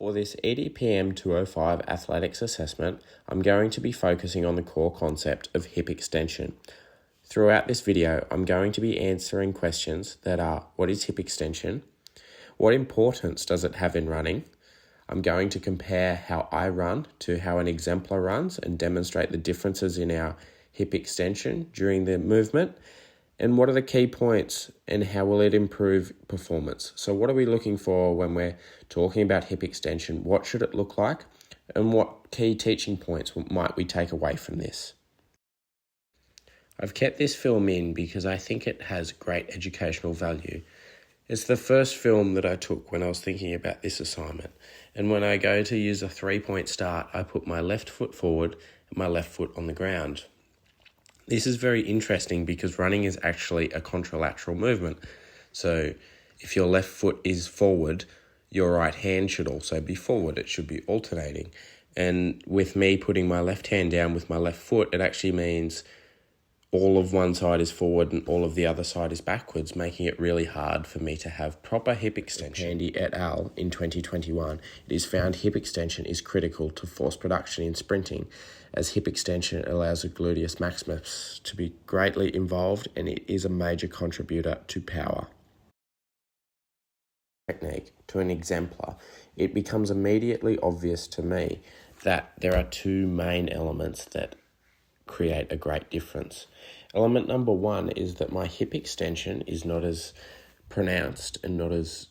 For this Edpm205 athletics assessment, I'm going to be focusing on the core concept of hip extension. Throughout this video, I'm going to be answering questions that are: what is hip extension? What importance does it have in running? I'm going to compare how I run to how an exemplar runs and demonstrate the differences in our hip extension during the movement. And what are the key points and how will it improve performance? So what are we looking for when we're talking about hip extension? What should it look like? And what key teaching points might we take away from this? I've kept this film in because I think it has great educational value. It's the first film that I took when I was thinking about this assignment. And when I go to use a 3-point start, I put my left foot forward and my left foot on the ground. This is very interesting because running is actually a contralateral movement. So if your left foot is forward, your right hand should also be forward. It should be alternating. And with me putting my left hand down with my left foot, it actually means all of one side is forward and all of the other side is backwards, making it really hard for me to have proper hip extension. Handy et al. In 2021, it is found hip extension is critical to force production in sprinting, as hip extension allows the gluteus maximus to be greatly involved and it is a major contributor to power. Technique to an exemplar, it becomes immediately obvious to me that there are two main elements that create a great difference. Element number one is that my hip extension is not as pronounced and not as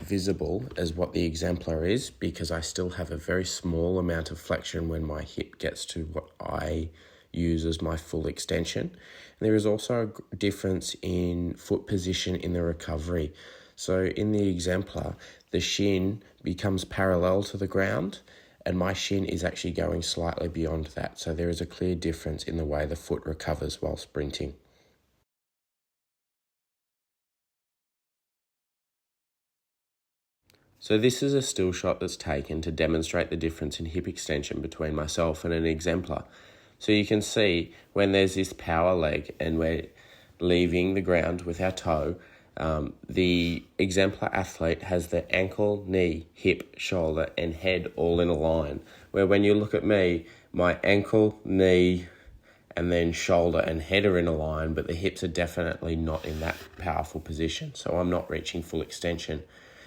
visible as what the exemplar is, because I still have a very small amount of flexion when my hip gets to what I use as my full extension. And there is also a difference in foot position in the recovery. So in the exemplar, the shin becomes parallel to the ground and my shin is actually going slightly beyond that. So there is a clear difference in the way the foot recovers while sprinting. So this is a still shot that's taken to demonstrate the difference in hip extension between myself and an exemplar. So you can see when there's this power leg and we're leaving the ground with our toe, the exemplar athlete has the ankle, knee, hip, shoulder and head all in a line, where when you look at me, my ankle, knee and then shoulder and head are in a line, but the hips are definitely not in that powerful position, so I'm not reaching full extension.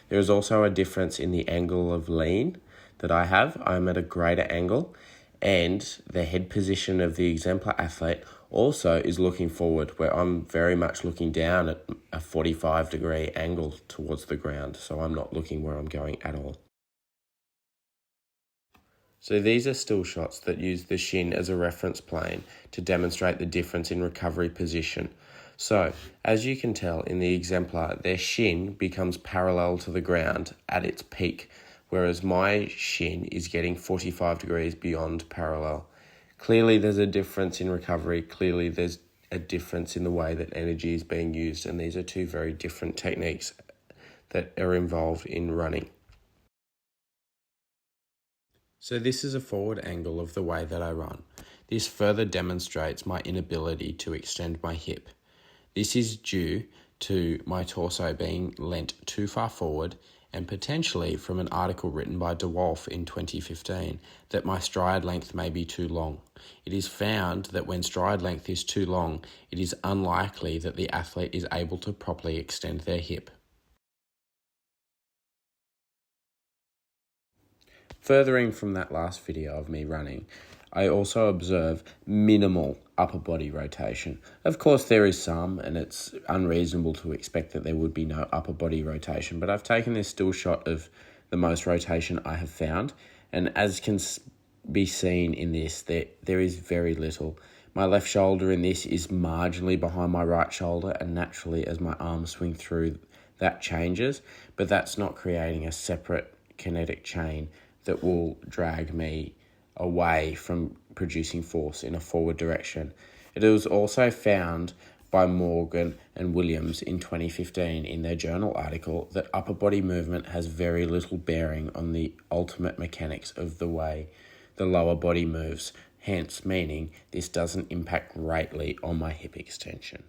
There is also a difference in the angle of lean that I have. I'm at a greater angle, and the head position of the exemplar athlete also is looking forward, where I'm very much looking down at a 45-degree angle towards the ground, so I'm not looking where I'm going at all. So these are still shots that use the shin as a reference plane to demonstrate the difference in recovery position. So, as you can tell in the exemplar, their shin becomes parallel to the ground at its peak, whereas my shin is getting 45 degrees beyond parallel. Clearly there's a difference in recovery, clearly there's a difference in the way that energy is being used, and these are two very different techniques that are involved in running. So this is a forward angle of the way that I run. This further demonstrates my inability to extend my hip. This is due to my torso being lent too far forward, and potentially from an article written by DeWolf in 2015 that my stride length may be too long. It is found that when stride length is too long, it is unlikely that the athlete is able to properly extend their hip. Furthering from that last video of me running, I also observe minimal upper body rotation. Of course there is some, and it's unreasonable to expect that there would be no upper body rotation, but I've taken this still shot of the most rotation I have found, and as can be seen in this, there is very little. My left shoulder in this is marginally behind my right shoulder, and naturally as my arms swing through, that changes, but that's not creating a separate kinetic chain that will drag me away from producing force in a forward direction. It was also found by Morgan and Williams in 2015 in their journal article that upper body movement has very little bearing on the ultimate mechanics of the way the lower body moves, hence meaning this doesn't impact greatly on my hip extension.